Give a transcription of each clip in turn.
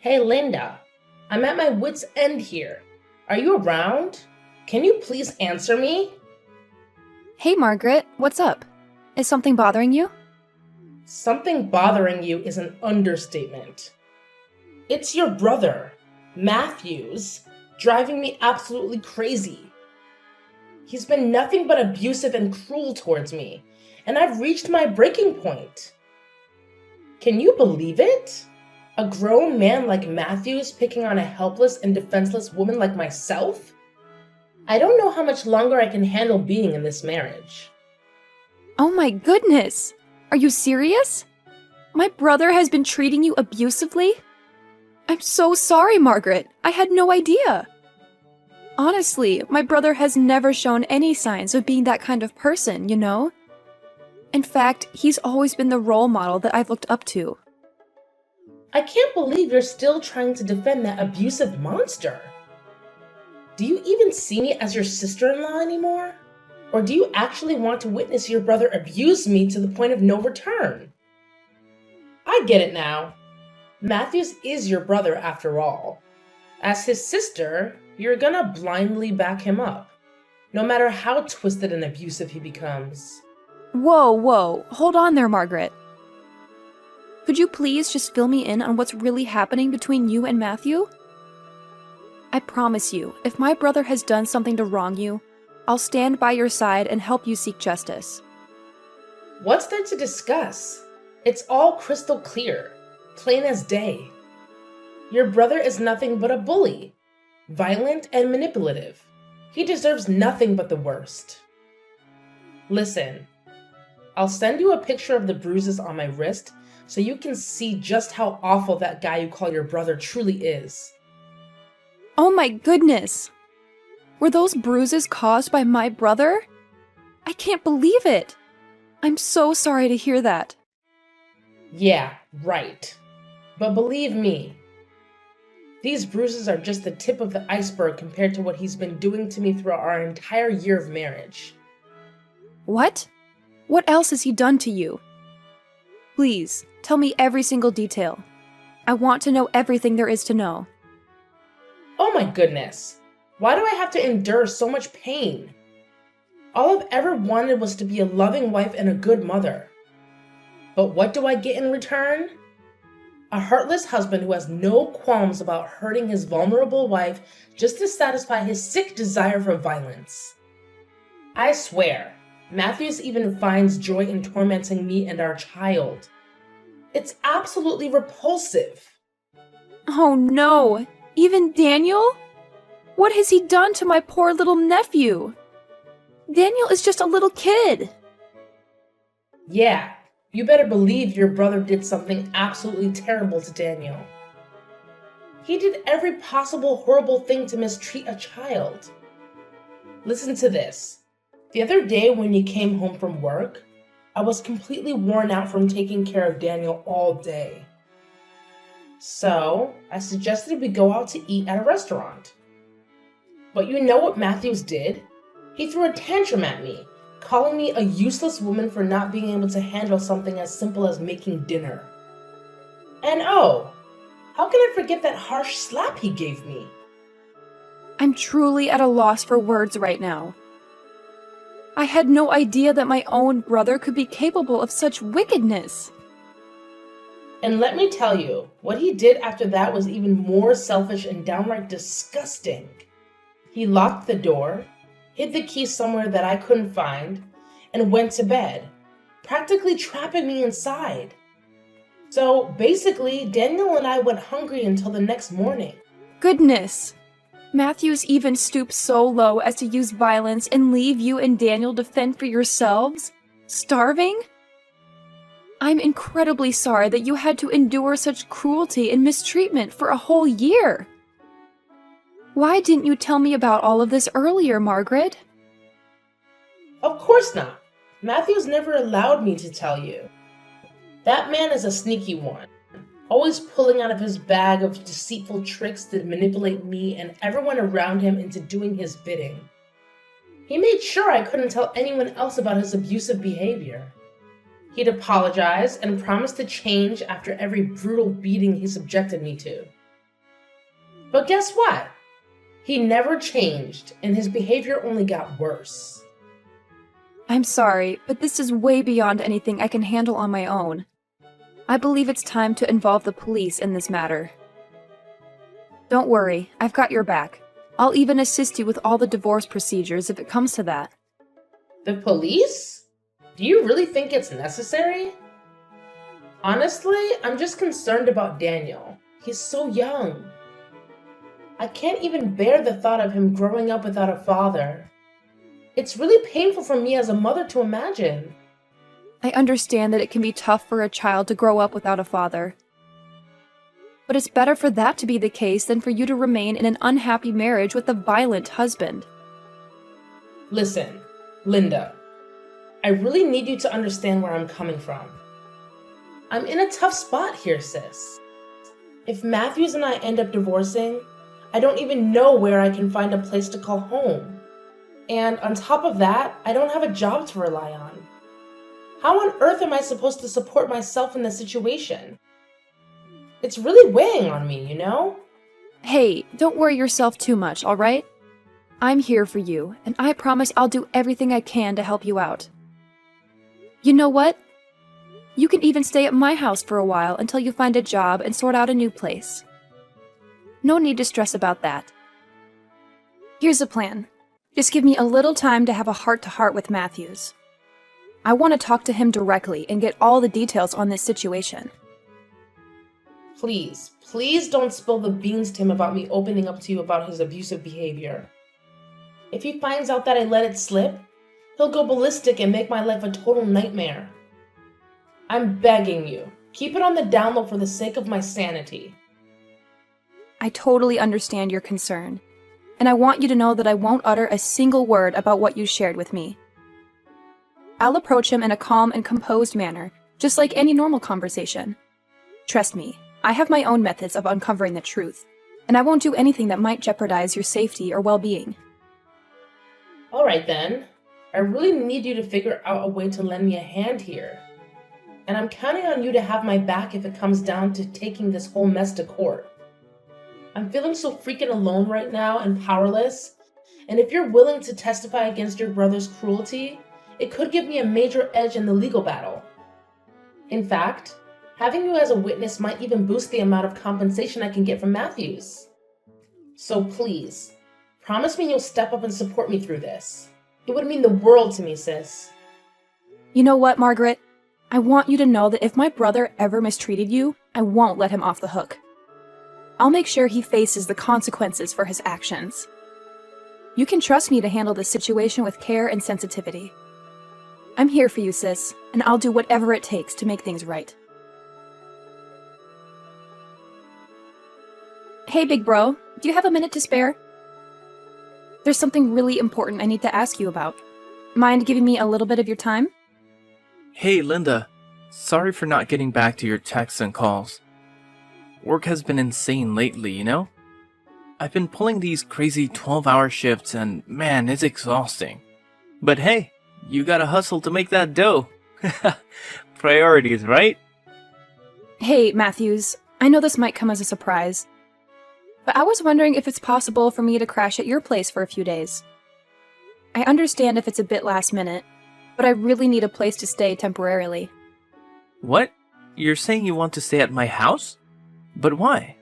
Hey Linda, I'm at my wit's end here. Are you around? Can you please answer me? Hey Margaret, what's up? Is something bothering you? Something bothering you is an understatement. It's your brother, Matthews, driving me absolutely crazy. He's been nothing but abusive and cruel towards me, and I've reached my breaking point. Can you believe it? A grown man like Matthews picking on a helpless and defenseless woman like myself? I don't know how much longer I can handle being in this marriage. Oh my goodness! Are you serious? My brother has been treating you abusively? I'm so sorry, Margaret. I had no idea. Honestly, my brother has never shown any signs of being that kind of person, you know? In fact, he's always been the role model that I've looked up to. I can't believe you're still trying to defend that abusive monster. Do you even see me as your sister-in-law anymore? Or do you actually want to witness your brother abuse me to the point of no return? I get it now. Matthews is your brother after all. As his sister, you're gonna blindly back him up, no matter how twisted and abusive he becomes. Whoa, hold on there, Margaret. Could you please just fill me in on what's really happening between you and Matthew? I promise you, if my brother has done something to wrong you, I'll stand by your side and help you seek justice. What's there to discuss? It's all crystal clear, plain as day. Your brother is nothing but a bully, violent and manipulative. He deserves nothing but the worst. Listen, I'll send you a picture of the bruises on my wrist so you can see just how awful that guy you call your brother truly is. Oh my goodness! Were those bruises caused by my brother? I can't believe it! I'm so sorry to hear that. Yeah, right. But believe me, these bruises are just the tip of the iceberg compared to what he's been doing to me throughout our entire year of marriage. What? What else has he done to you? Please, tell me every single detail. I want to know everything there is to know. Oh my goodness. Why do I have to endure so much pain? All I've ever wanted was to be a loving wife and a good mother. But what do I get in return? A heartless husband who has no qualms about hurting his vulnerable wife just to satisfy his sick desire for violence. I swear, Matthews even finds joy in tormenting me and our child. It's absolutely repulsive. Oh no! Even Daniel? What has he done to my poor little nephew? Daniel is just a little kid. Yeah, you better believe your brother did something absolutely terrible to Daniel. He did every possible horrible thing to mistreat a child. Listen to this. The other day when you came home from work, I was completely worn out from taking care of Daniel all day. So, I suggested we go out to eat at a restaurant. But you know what Matthews did? He threw a tantrum at me, calling me a useless woman for not being able to handle something as simple as making dinner. And oh, how can I forget that harsh slap he gave me? I'm truly at a loss for words right now. I had no idea that my own brother could be capable of such wickedness. And let me tell you, what he did after that was even more selfish and downright disgusting. He locked the door, hid the key somewhere that I couldn't find, and went to bed, practically trapping me inside. So basically, Daniel and I went hungry until the next morning. Goodness! Matthews even stooped so low as to use violence and leave you and Daniel to fend for yourselves? Starving? I'm incredibly sorry that you had to endure such cruelty and mistreatment for a whole year. Why didn't you tell me about all of this earlier, Margaret? Of course not. Matthews never allowed me to tell you. That man is a sneaky one, always pulling out of his bag of deceitful tricks to manipulate me and everyone around him into doing his bidding. He made sure I couldn't tell anyone else about his abusive behavior. He'd apologize and promise to change after every brutal beating he subjected me to. But guess what? He never changed, and his behavior only got worse. I'm sorry, but this is way beyond anything I can handle on my own. I believe it's time to involve the police in this matter. Don't worry, I've got your back. I'll even assist you with all the divorce procedures if it comes to that. The police? Do you really think it's necessary? Honestly, I'm just concerned about Daniel. He's so young. I can't even bear the thought of him growing up without a father. It's really painful for me as a mother to imagine. I understand that it can be tough for a child to grow up without a father. But it's better for that to be the case than for you to remain in an unhappy marriage with a violent husband. Listen, Linda, I really need you to understand where I'm coming from. I'm in a tough spot here, sis. If Matthews and I end up divorcing, I don't even know where I can find a place to call home. And on top of that, I don't have a job to rely on. How on earth am I supposed to support myself in this situation? It's really weighing on me, you know? Hey, don't worry yourself too much, alright? I'm here for you, and I promise I'll do everything I can to help you out. You know what? You can even stay at my house for a while until you find a job and sort out a new place. No need to stress about that. Here's a plan. Just give me a little time to have a heart-to-heart with Matthews. I want to talk to him directly and get all the details on this situation. Please don't spill the beans to him about me opening up to you about his abusive behavior. If he finds out that I let it slip, he'll go ballistic and make my life a total nightmare. I'm begging you, keep it on the down low for the sake of my sanity. I totally understand your concern, and I want you to know that I won't utter a single word about what you shared with me. I'll approach him in a calm and composed manner, just like any normal conversation. Trust me, I have my own methods of uncovering the truth, and I won't do anything that might jeopardize your safety or well-being. Alright then, I really need you to figure out a way to lend me a hand here. And I'm counting on you to have my back if it comes down to taking this whole mess to court. I'm feeling so freaking alone right now and powerless, and if you're willing to testify against your brother's cruelty, it could give me a major edge in the legal battle. In fact, having you as a witness might even boost the amount of compensation I can get from Matthews. So please, promise me you'll step up and support me through this. It would mean the world to me, sis. You know what, Margaret? I want you to know that if my brother ever mistreated you, I won't let him off the hook. I'll make sure he faces the consequences for his actions. You can trust me to handle this situation with care and sensitivity. I'm here for you, sis, and I'll do whatever it takes to make things right. Hey, big bro, do you have a minute to spare? There's something really important I need to ask you about. Mind giving me a little bit of your time? Hey, Linda. Sorry for not getting back to your texts and calls. Work has been insane lately, you know? I've been pulling these crazy 12-hour shifts and, man, it's exhausting. But hey, you gotta hustle to make that dough. Priorities, right? Hey, Matthews, I know this might come as a surprise, but I was wondering if it's possible for me to crash at your place for a few days. I understand if it's a bit last minute, but I really need a place to stay temporarily. What? You're saying you want to stay at my house? But why?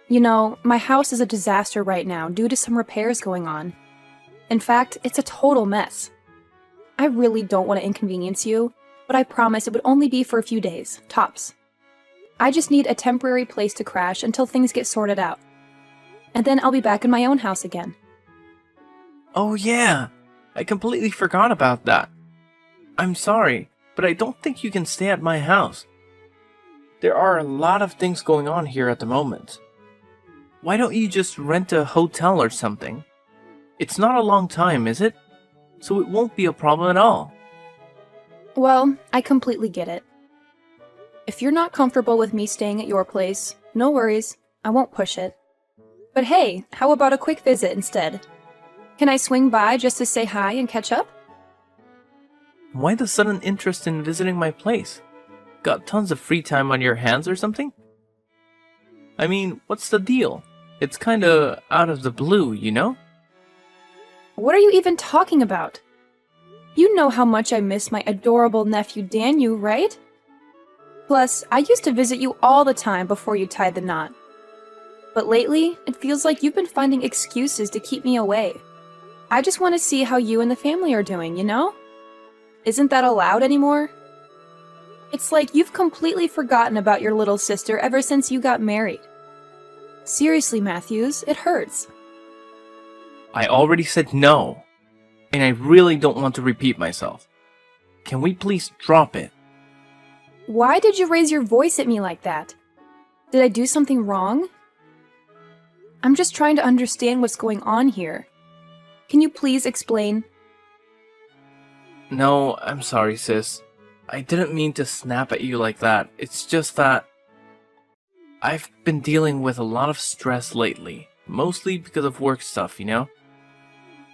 You know, my house is a disaster right now due to some repairs going on. In fact, it's a total mess. I really don't want to inconvenience you, but I promise it would only be for a few days, tops. I just need a temporary place to crash until things get sorted out. And then I'll be back in my own house again. Oh yeah, I completely forgot about that. I'm sorry, but I don't think you can stay at my house. There are a lot of things going on here at the moment. Why don't you just rent a hotel or something? It's not a long time, is it? So it won't be a problem at all. Well, I completely get it. If you're not comfortable with me staying at your place, no worries, I won't push it. But hey, how about a quick visit instead? Can I swing by just to say hi and catch up? Why the sudden interest in visiting my place? Got tons of free time on your hands or something? I mean, what's the deal? It's kinda out of the blue, you know? What are you even talking about? You know how much I miss my adorable nephew Daniel, right? Plus, I used to visit you all the time before you tied the knot. But lately, it feels like you've been finding excuses to keep me away. I just want to see how you and the family are doing, you know? Isn't that allowed anymore? It's like you've completely forgotten about your little sister ever since you got married. Seriously, Matthews, it hurts. I already said no, and I really don't want to repeat myself. Can we please drop it? Why did you raise your voice at me like that? Did I do something wrong? I'm just trying to understand what's going on here. Can you please explain? No, I'm sorry, sis. I didn't mean to snap at you like that. It's just that I've been dealing with a lot of stress lately, mostly because of work stuff, you know?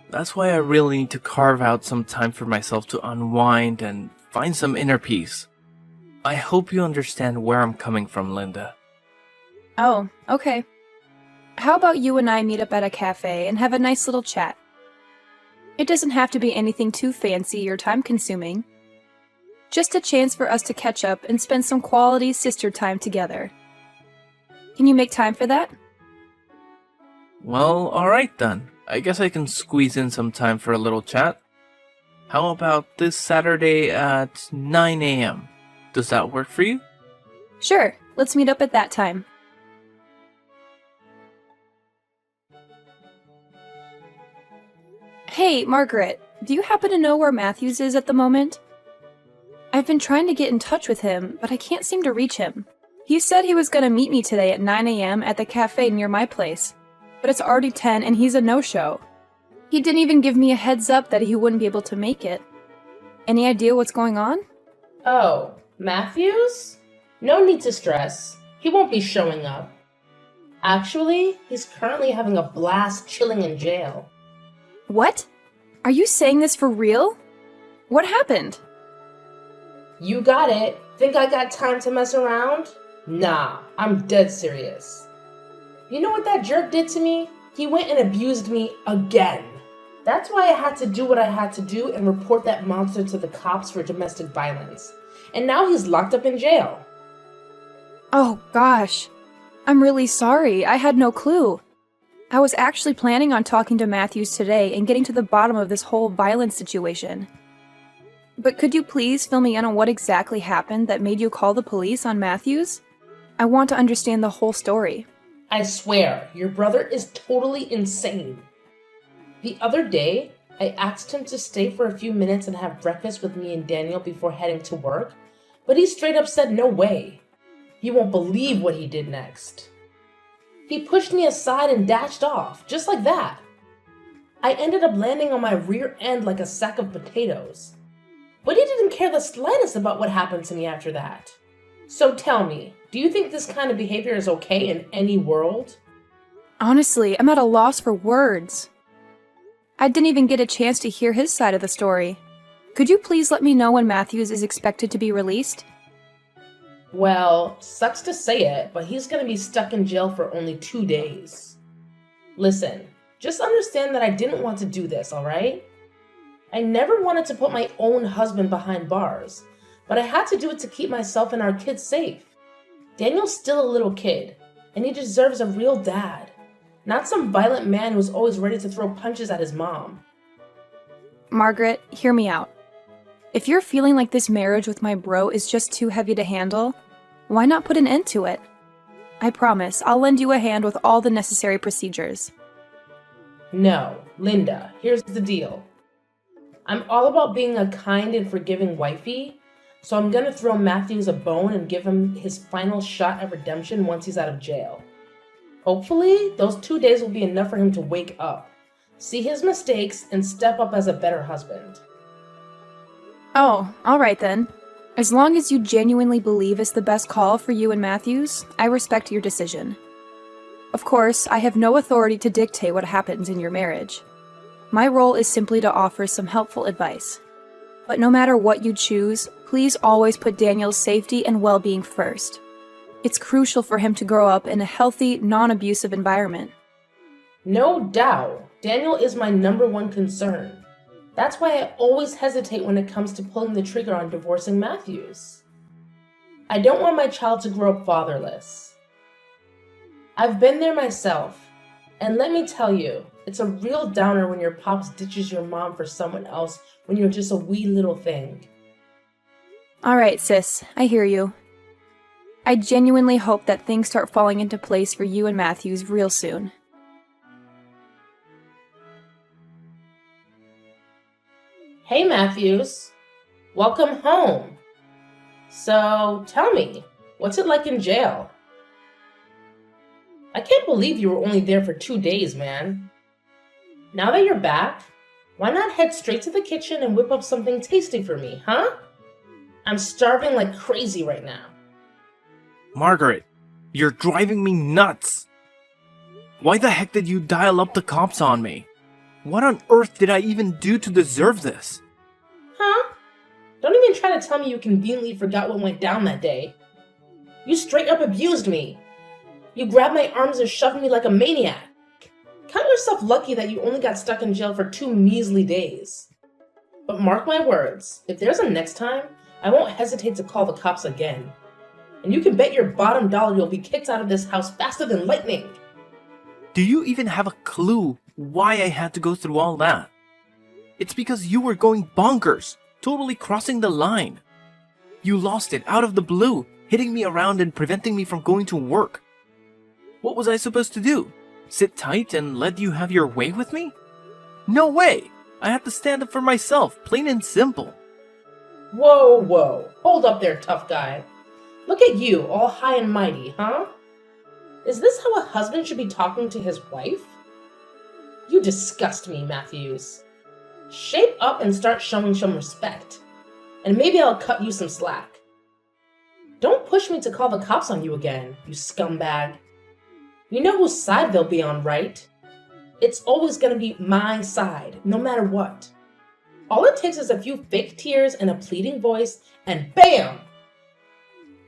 That's why I really need to carve out some time for myself to unwind and find some inner peace. I hope you understand where I'm coming from, Linda. Oh, okay. How about you and I meet up at a cafe and have a nice little chat? It doesn't have to be anything too fancy or time-consuming. Just a chance for us to catch up and spend some quality sister time together. Can you make time for that? Well, alright then. I guess I can squeeze in some time for a little chat. How about this Saturday at 9 a.m.? Does that work for you? Sure, let's meet up at that time. Hey, Margaret, do you happen to know where Matthews is at the moment? I've been trying to get in touch with him, but I can't seem to reach him. He said he was going to meet me today at 9 a.m. at the cafe near my place, but it's already 10 and he's a no-show. He didn't even give me a heads up that he wouldn't be able to make it. Any idea what's going on? Oh, Matthews? No need to stress. He won't be showing up. Actually, he's currently having a blast chilling in jail. What? Are you saying this for real? What happened? You got it. Think I got time to mess around? Nah, I'm dead serious. You know what that jerk did to me? He went and abused me again. That's why I had to do what I had to do and report that monster to the cops for domestic violence. And now he's locked up in jail. Oh, gosh. I'm really sorry. I had no clue. I was actually planning on talking to Matthews today and getting to the bottom of this whole violence situation. But could you please fill me in on what exactly happened that made you call the police on Matthews? I want to understand the whole story. I swear, your brother is totally insane. The other day, I asked him to stay for a few minutes and have breakfast with me and Daniel before heading to work, but he straight up said no way. You won't believe what he did next. He pushed me aside and dashed off, just like that. I ended up landing on my rear end like a sack of potatoes. But he didn't care the slightest about what happened to me after that. So tell me, do you think this kind of behavior is okay in any world? Honestly, I'm at a loss for words. I didn't even get a chance to hear his side of the story. Could you please let me know when Matthews is expected to be released? Well, sucks to say it, but he's gonna be stuck in jail for only 2 days. Listen, just understand that I didn't want to do this, alright? I never wanted to put my own husband behind bars, but I had to do it to keep myself and our kids safe. Daniel's still a little kid, and he deserves a real dad, not some violent man who's always ready to throw punches at his mom. Margaret, hear me out. If you're feeling like this marriage with my bro is just too heavy to handle, why not put an end to it? I promise, I'll lend you a hand with all the necessary procedures. No, Linda, here's the deal. I'm all about being a kind and forgiving wifey, so I'm gonna throw Matthews a bone and give him his final shot at redemption once he's out of jail. Hopefully, those 2 days will be enough for him to wake up, see his mistakes, and step up as a better husband. Oh, alright then. As long as you genuinely believe it's the best call for you and Matthews, I respect your decision. Of course, I have no authority to dictate what happens in your marriage. My role is simply to offer some helpful advice. But no matter what you choose, please always put Daniel's safety and well-being first. It's crucial for him to grow up in a healthy, non-abusive environment. No doubt, Daniel is my number one concern. That's why I always hesitate when it comes to pulling the trigger on divorcing Matthews. I don't want my child to grow up fatherless. I've been there myself, and let me tell you, it's a real downer when your pops ditches your mom for someone else when you're just a wee little thing. Alright, sis, I hear you. I genuinely hope that things start falling into place for you and Matthews real soon. Hey Matthews, welcome home. So tell me, what's it like in jail? I can't believe you were only there for 2 days, man. Now that you're back, why not head straight to the kitchen and whip up something tasty for me, huh? I'm starving like crazy right now. Margaret, you're driving me nuts! Why the heck did you dial up the cops on me? What on earth did I even do to deserve this? Huh? Don't even try to tell me you conveniently forgot what went down that day. You straight up abused me. You grabbed my arms and shoved me like a maniac. Count yourself lucky that you only got stuck in jail for 2 measly days. But mark my words, if there's a next time, I won't hesitate to call the cops again. And you can bet your bottom dollar you'll be kicked out of this house faster than lightning. Do you even have a clue why I had to go through all that? It's because you were going bonkers, totally crossing the line. You lost it out of the blue, hitting me around and preventing me from going to work. What was I supposed to do? Sit tight and let you have your way with me? No way! I had to stand up for myself, plain and simple. Whoa, hold up there, tough guy. Look at you, all high and mighty, huh? Is this how a husband should be talking to his wife? You disgust me, Matthews. Shape up and start showing some respect, and maybe I'll cut you some slack. Don't push me to call the cops on you again, you scumbag. You know whose side they'll be on, right? It's always gonna be my side, no matter what. All it takes is a few fake tears and a pleading voice, and BAM!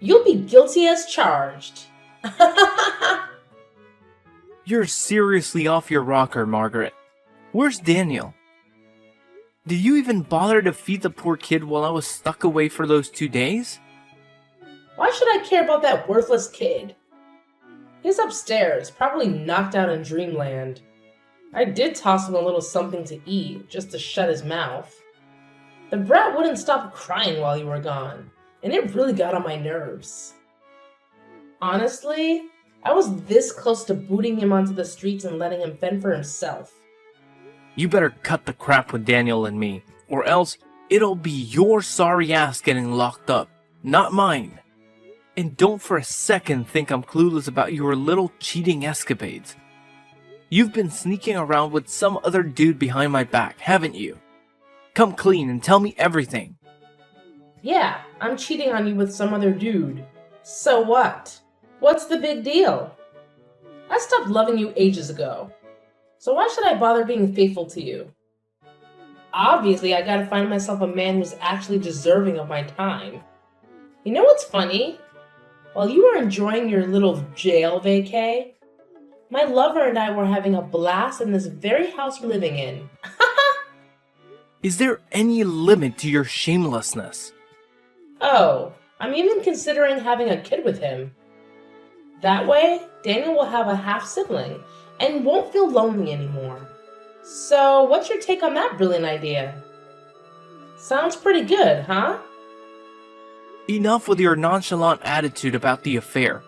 You'll be guilty as charged. You're seriously off your rocker, Margaret. Where's Daniel? Did you even bother to feed the poor kid while I was stuck away for those 2 days? Why should I care about that worthless kid? He's upstairs, probably knocked out in dreamland. I did toss him a little something to eat, just to shut his mouth. The brat wouldn't stop crying while you were gone, and it really got on my nerves. Honestly, I was this close to booting him onto the streets and letting him fend for himself. You better cut the crap with Daniel and me, or else it'll be your sorry ass getting locked up, not mine. And don't for a second think I'm clueless about your little cheating escapades. You've been sneaking around with some other dude behind my back, haven't you? Come clean and tell me everything. Yeah, I'm cheating on you with some other dude. So what? What's the big deal? I stopped loving you ages ago. So why should I bother being faithful to you? Obviously, I gotta find myself a man who's actually deserving of my time. You know what's funny? While you were enjoying your little jail vacay, my lover and I were having a blast in this very house we're living in. Is there any limit to your shamelessness? Oh, I'm even considering having a kid with him. That way, Daniel will have a half-sibling and won't feel lonely anymore. So, what's your take on that brilliant idea? Sounds pretty good, huh? Enough with your nonchalant attitude about the affair.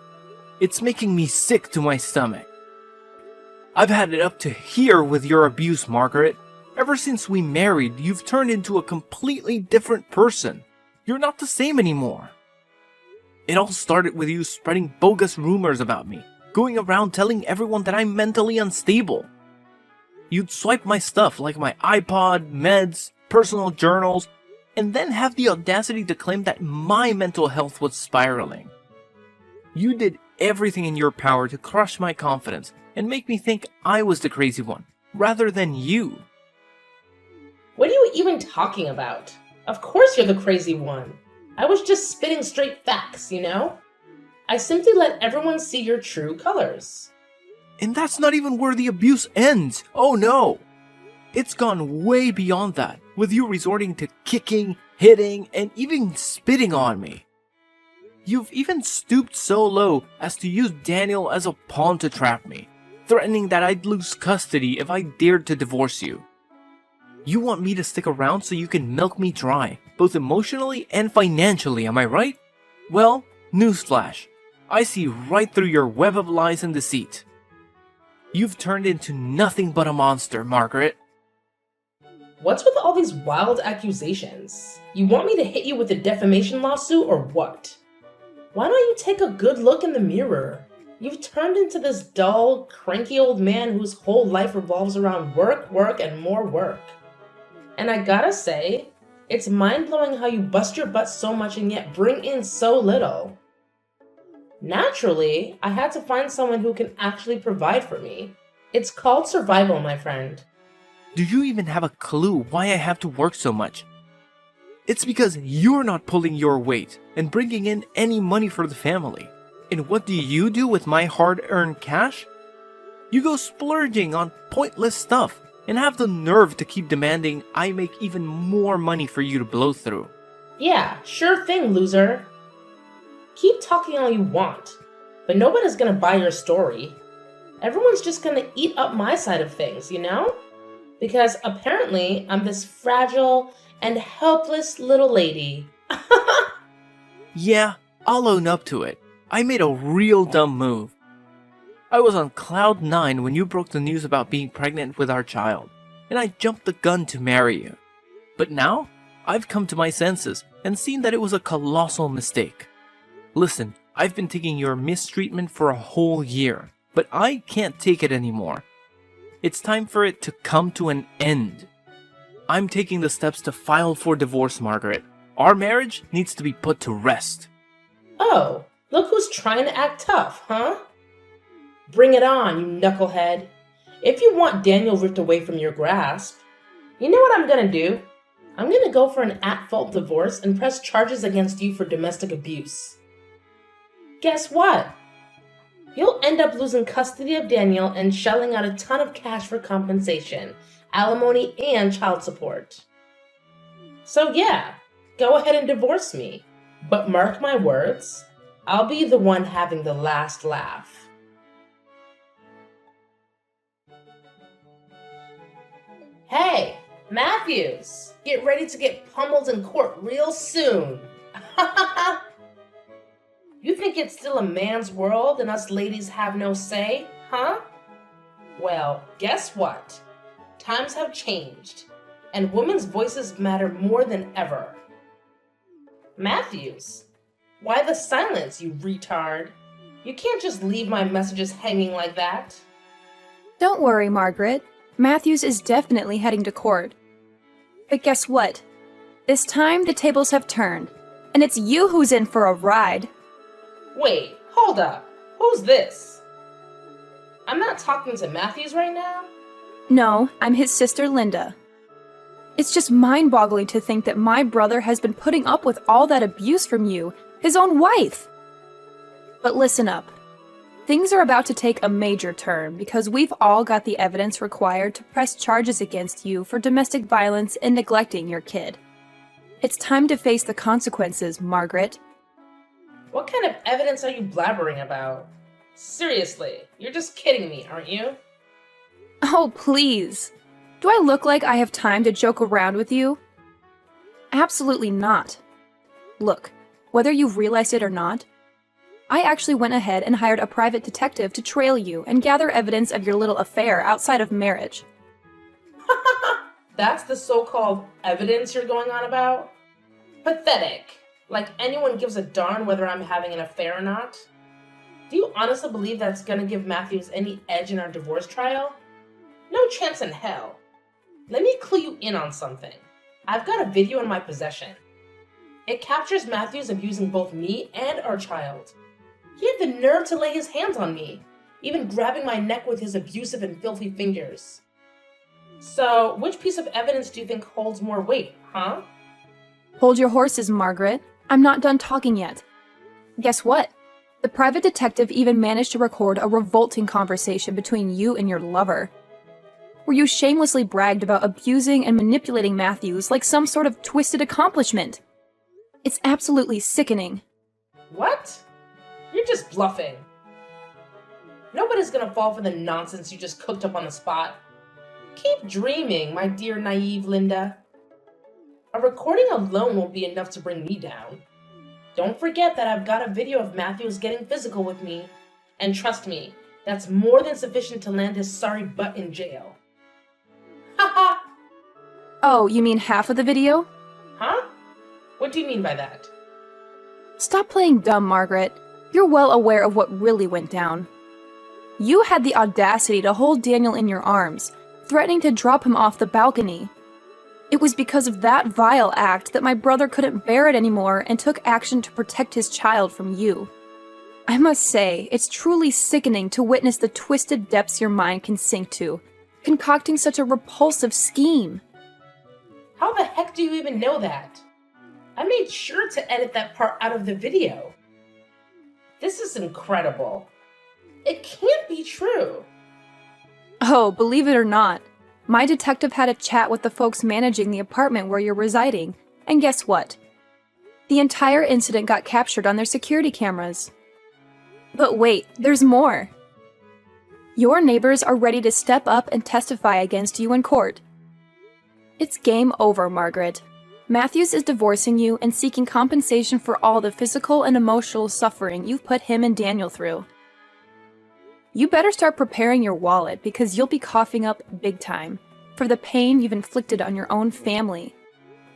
It's making me sick to my stomach. I've had it up to here with your abuse, Margaret. Ever since we married, you've turned into a completely different person. You're not the same anymore. It all started with you spreading bogus rumors about me, going around telling everyone that I'm mentally unstable. You'd swipe my stuff like my iPod, meds, personal journals, and then have the audacity to claim that my mental health was spiraling. You did everything in your power to crush my confidence and make me think I was the crazy one, rather than you. What are you even talking about? Of course you're the crazy one. I was just spitting straight facts, you know? I simply let everyone see your true colors. And that's not even where the abuse ends. Oh no! It's gone way beyond that, with you resorting to kicking, hitting, and even spitting on me. You've even stooped so low as to use Daniel as a pawn to trap me, threatening that I'd lose custody if I dared to divorce you. You want me to stick around so you can milk me dry, both emotionally and financially, am I right? Well, newsflash. I see right through your web of lies and deceit. You've turned into nothing but a monster, Margaret. What's with all these wild accusations? You want me to hit you with a defamation lawsuit or what? Why don't you take a good look in the mirror? You've turned into this dull, cranky old man whose whole life revolves around work, work, and more work. And I gotta say, it's mind-blowing how you bust your butt so much and yet bring in so little. Naturally, I had to find someone who can actually provide for me. It's called survival, my friend. Do you even have a clue why I have to work so much? It's because you're not pulling your weight and bringing in any money for the family. And what do you do with my hard-earned cash? You go splurging on pointless stuff and have the nerve to keep demanding I make even more money for you to blow through. Yeah, sure thing, loser. Keep talking all you want, but nobody's gonna buy your story. Everyone's just gonna eat up my side of things, you know? Because apparently I'm this fragile and helpless little lady. Yeah, I'll own up to it. I made a real dumb move. I was on cloud 9 when you broke the news about being pregnant with our child, and I jumped the gun to marry you. But now, I've come to my senses and seen that it was a colossal mistake. Listen, I've been taking your mistreatment for a whole year, but I can't take it anymore. It's time for it to come to an end. I'm taking the steps to file for divorce, Margaret. Our marriage needs to be put to rest. Oh, look who's trying to act tough, huh? Bring it on, you knucklehead. If you want Daniel ripped away from your grasp, you know what I'm gonna do? I'm gonna go for an at-fault divorce and press charges against you for domestic abuse. Guess what? You'll end up losing custody of Daniel and shelling out a ton of cash for compensation, alimony, and child support. So yeah, go ahead and divorce me. But mark my words, I'll be the one having the last laugh. Hey, Matthews, get ready to get pummeled in court real soon. You think it's still a man's world and us ladies have no say, huh? Well, guess what? Times have changed, and women's voices matter more than ever. Matthews, why the silence, you retard? You can't just leave my messages hanging like that. Don't worry, Margaret. Matthews is definitely heading to court. But guess what? This time the tables have turned, and it's you who's in for a ride. Wait, hold up. Who's this? I'm not talking to Matthews right now? No, I'm his sister Linda. It's just mind-boggling to think that my brother has been putting up with all that abuse from you, his own wife. But listen up. Things are about to take a major turn because we've all got the evidence required to press charges against you for domestic violence and neglecting your kid. It's time to face the consequences, Margaret. What kind of evidence are you blabbering about? Seriously, you're just kidding me, aren't you? Oh, please. Do I look like I have time to joke around with you? Absolutely not. Look, whether you've realized it or not, I actually went ahead and hired a private detective to trail you and gather evidence of your little affair outside of marriage. That's the so-called evidence you're going on about? Pathetic. Like anyone gives a darn whether I'm having an affair or not? Do you honestly believe that's gonna give Matthews any edge in our divorce trial? No chance in hell. Let me clue you in on something. I've got a video in my possession. It captures Matthews abusing both me and our child. He had the nerve to lay his hands on me, even grabbing my neck with his abusive and filthy fingers. So, which piece of evidence do you think holds more weight, huh? Hold your horses, Margaret. I'm not done talking yet. Guess what? The private detective even managed to record a revolting conversation between you and your lover, where you shamelessly bragged about abusing and manipulating Matthews like some sort of twisted accomplishment. It's absolutely sickening. What? You're just bluffing. Nobody's gonna fall for the nonsense you just cooked up on the spot. Keep dreaming, my dear naive Linda. A recording alone won't be enough to bring me down. Don't forget that I've got a video of Matthews getting physical with me, and trust me, that's more than sufficient to land his sorry butt in jail. Haha! Oh, you mean half of the video? Huh? What do you mean by that? Stop playing dumb, Margaret. You're well aware of what really went down. You had the audacity to hold Daniel in your arms, threatening to drop him off the balcony. It was because of that vile act that my brother couldn't bear it anymore and took action to protect his child from you. I must say, it's truly sickening to witness the twisted depths your mind can sink to, concocting such a repulsive scheme. How the heck do you even know that? I made sure to edit that part out of the video. This is incredible. It can't be true. Oh, believe it or not, my detective had a chat with the folks managing the apartment where you're residing, and guess what? The entire incident got captured on their security cameras. But wait, there's more. Your neighbors are ready to step up and testify against you in court. It's game over, Margaret. Matthews is divorcing you and seeking compensation for all the physical and emotional suffering you've put him and Daniel through. You better start preparing your wallet because you'll be coughing up big time for the pain you've inflicted on your own family.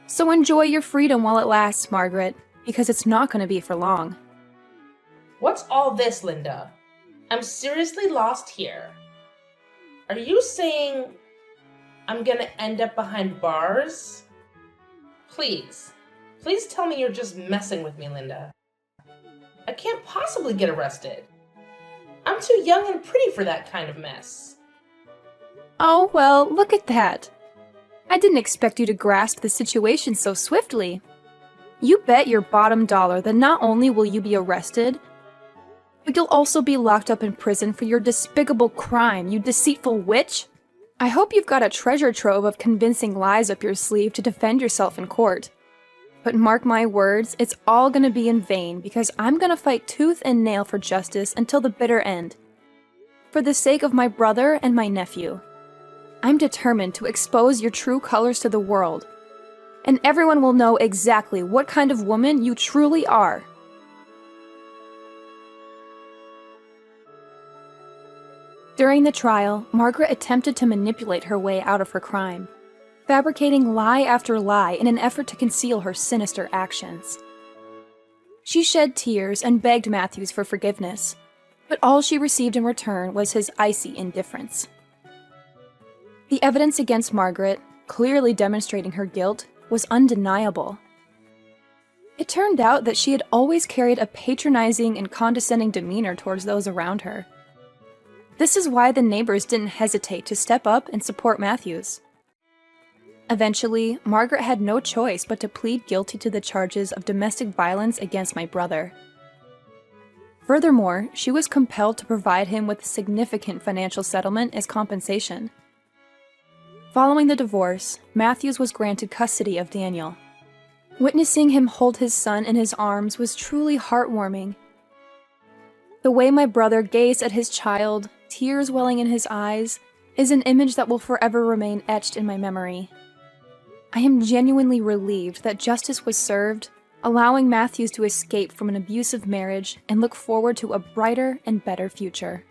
So enjoy your freedom while it lasts, Margaret, because it's not going to be for long. What's all this, Linda? I'm seriously lost here. Are you saying I'm gonna end up behind bars? Please tell me you're just messing with me, Linda. I can't possibly get arrested. I'm too young and pretty for that kind of mess. Oh, well, look at that. I didn't expect you to grasp the situation so swiftly. You bet your bottom dollar that not only will you be arrested, but you'll also be locked up in prison for your despicable crime, you deceitful witch. I hope you've got a treasure trove of convincing lies up your sleeve to defend yourself in court. But mark my words, it's all gonna be in vain because I'm gonna fight tooth and nail for justice until the bitter end. For the sake of my brother and my nephew. I'm determined to expose your true colors to the world, and everyone will know exactly what kind of woman you truly are. During the trial, Margaret attempted to manipulate her way out of her crime, fabricating lie after lie in an effort to conceal her sinister actions. She shed tears and begged Matthews for forgiveness, but all she received in return was his icy indifference. The evidence against Margaret, clearly demonstrating her guilt, was undeniable. It turned out that she had always carried a patronizing and condescending demeanor towards those around her. This is why the neighbors didn't hesitate to step up and support Matthews. Eventually, Margaret had no choice but to plead guilty to the charges of domestic violence against my brother. Furthermore, she was compelled to provide him with a significant financial settlement as compensation. Following the divorce, Matthews was granted custody of Daniel. Witnessing him hold his son in his arms was truly heartwarming. The way my brother gazed at his child, tears welling in his eyes, is an image that will forever remain etched in my memory. I am genuinely relieved that justice was served, allowing Matthews to escape from an abusive marriage and look forward to a brighter and better future.